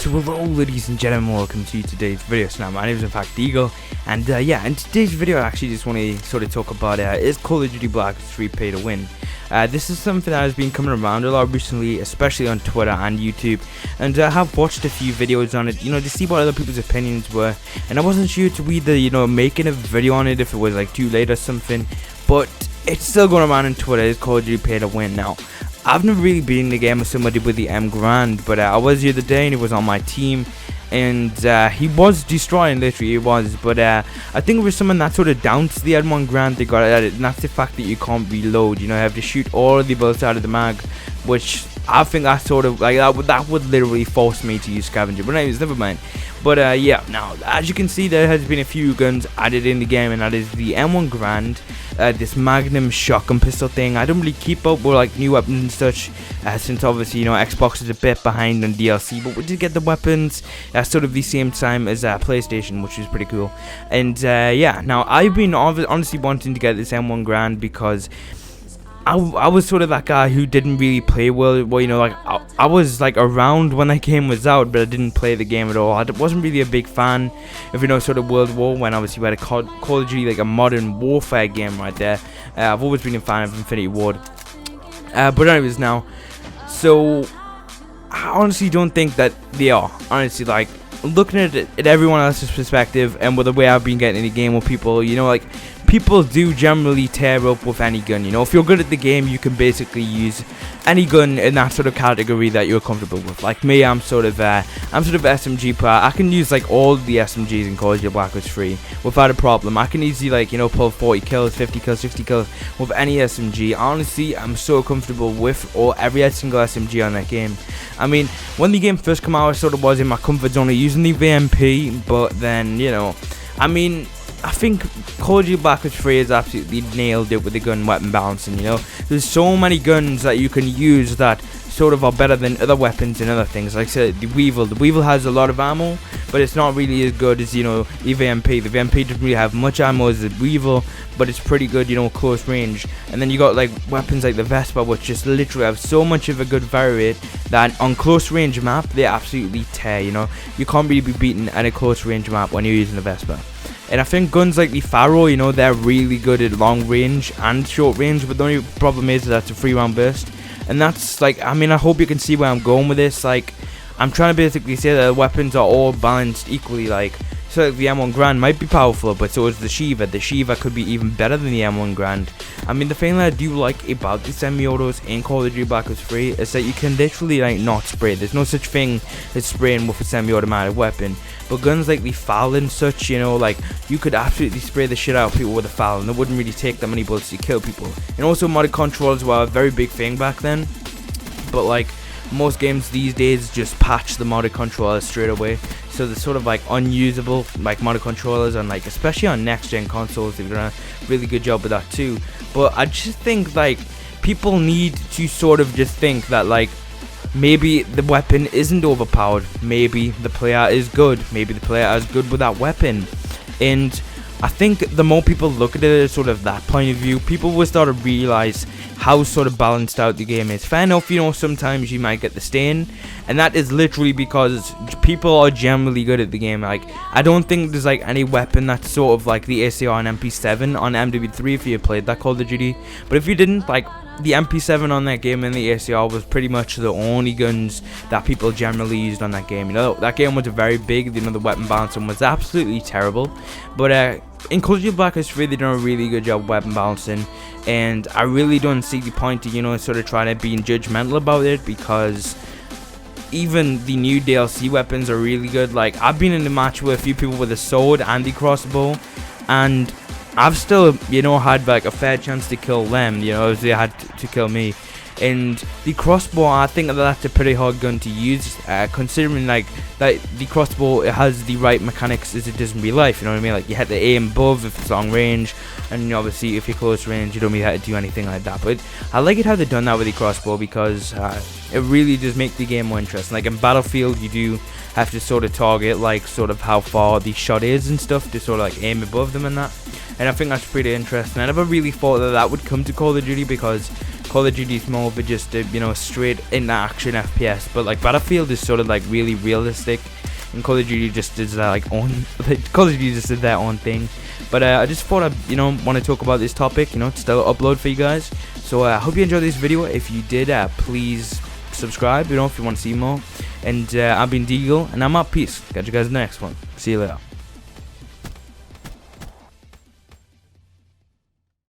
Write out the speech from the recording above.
So hello ladies and gentlemen, welcome to today's video. So now my name is in fact Eagle, and yeah, in today's video I actually just want to sort of talk about is Call of Duty Black Ops 3 pay to win. This is something that has been coming around a lot recently, especially on Twitter and YouTube, and I have watched a few videos on it, to see what other people's opinions were, and I wasn't sure to either, making a video on it if it was like too late or something, but it's still going around on Twitter. It's Call of Duty pay to win. Now, I've never really been in the game with somebody with the M Grand, but I was the other day and he was on my team, and he was destroying, literally he was, but I think it was someone that sort of down to the M1 Grand they got at it, and that's the fact that you can't reload. You have to shoot all of the bullets out of the mag, which I think that's sort of like that would literally force me to use scavenger, but anyways, never mind. But yeah, now as you can see, there has been a few guns added in the game, and that is the M1 Grand, this Magnum shotgun pistol thing. I don't really keep up with like new weapons and such, since obviously Xbox is a bit behind on DLC, but we did get the weapons sort of the same time as PlayStation, which is pretty cool. And yeah, now I've been honestly wanting to get this M1 Grand because I was sort of that guy who didn't really play well, like I was like around when that game was out, but I didn't play the game at all. I wasn't really a big fan of sort of World War when obviously we had a Call of Duty, like a modern warfare game right there. I've always been a fan of Infinity Ward, but anyways, now, so I honestly don't think that they are. Honestly, like looking at it at everyone else's perspective, and with the way I've been getting in the game with people, like people do generally tear up with any gun. If you're good at the game, you can basically use any gun in that sort of category that you're comfortable with. Like me, I'm sort of SMG player. I can use like all the SMGs in Call of Duty Black Ops 3 without a problem. I can easily like pull 40 kills, 50 kills, 60 kills with any SMG. Honestly, I'm so comfortable with every single SMG on that game. I mean, when the game first came out, I sort of was in my comfort zone of using the VMP, but then I mean, I think Call of Duty Black Ops 3 has absolutely nailed it with the gun weapon balancing. There's so many guns that you can use that sort of are better than other weapons and other things. Like I said, the Weevil has a lot of ammo, but it's not really as good as the VMP. The VMP doesn't really have much ammo as the Weevil, but it's pretty good, close range. And then you got like weapons like the Vespa, which just literally have so much of a good variant that on close range map they absolutely tear. You can't really be beaten at a close range map when you're using the Vespa. And I think guns like the Pharaoh, they're really good at long range and short range, but the only problem is that's a 3-round burst. And that's like, I mean, I hope you can see where I'm going with this. Like, I'm trying to basically say that the weapons are all balanced equally. Like, so the M1 Grand might be powerful, but so is the Shiva. The Shiva could be even better than the M1 Grand. I mean, the thing that I do like about the semi-autos in Call of Duty Black Ops 3 is that you can literally like not spray. There's no such thing as spraying with a semi-automatic weapon. But guns like the FAL and such, like you could absolutely spray the shit out of people with a FAL, and it wouldn't really take that many bullets to kill people. And also modded controls were a very big thing back then, but like most games these days just patch the modded controllers straight away, so they're sort of like unusable, like modded controllers, and like especially on next gen consoles they've done a really good job with that too. But I just think like people need to sort of just think that like maybe the weapon isn't overpowered, maybe the player is good, maybe the player is good with that weapon. And I think the more people look at it as sort of that point of view, people will start to realize how sort of balanced out the game is. Fair enough, sometimes you might get the stain, and that is literally because people are generally good at the game. Like, I don't think there's like any weapon that's sort of like the ACR and MP7 on MW3 if you played that Call of Duty. But if you didn't, like, the MP7 on that game and the ACR was pretty much the only guns that people generally used on that game. That game was very big, the weapon balancing was absolutely terrible. But in Call of Duty Black Ops 3 they done a really good job weapon balancing, and I really don't see the point to sort of trying to be judgmental about it, because even the new DLC weapons are really good. Like, I've been in a match with a few people with a sword and the crossbow, and I've still had like a fair chance to kill them, as they had to kill me. And the crossbow, I think that's a pretty hard gun to use, considering like that the crossbow, it has the right mechanics as it does in real life. You know what I mean? Like, you have to aim above if it's long range, and obviously if you're close range you don't really have to do anything like that. But I like it how they've done that with the crossbow, because it really does make the game more interesting. Like in Battlefield, you do have to sort of target like sort of how far the shot is and stuff to sort of like aim above them and that. And I think that's pretty interesting. I never really thought that would come to Call of Duty, because Call of Duty is more of a just a, you know, straight into action FPS, but like Battlefield is sort of like really realistic, and Call of Duty just does that like own Call of Duty just did their own thing. But I just thought I'd, you know, want to talk about this topic, you know, to still upload for you guys. So I hope you enjoyed this video. If you did, please subscribe, you know, if you want to see more. And I've been Deagle, and I'm out. Peace. Catch you guys in the next one. See you later.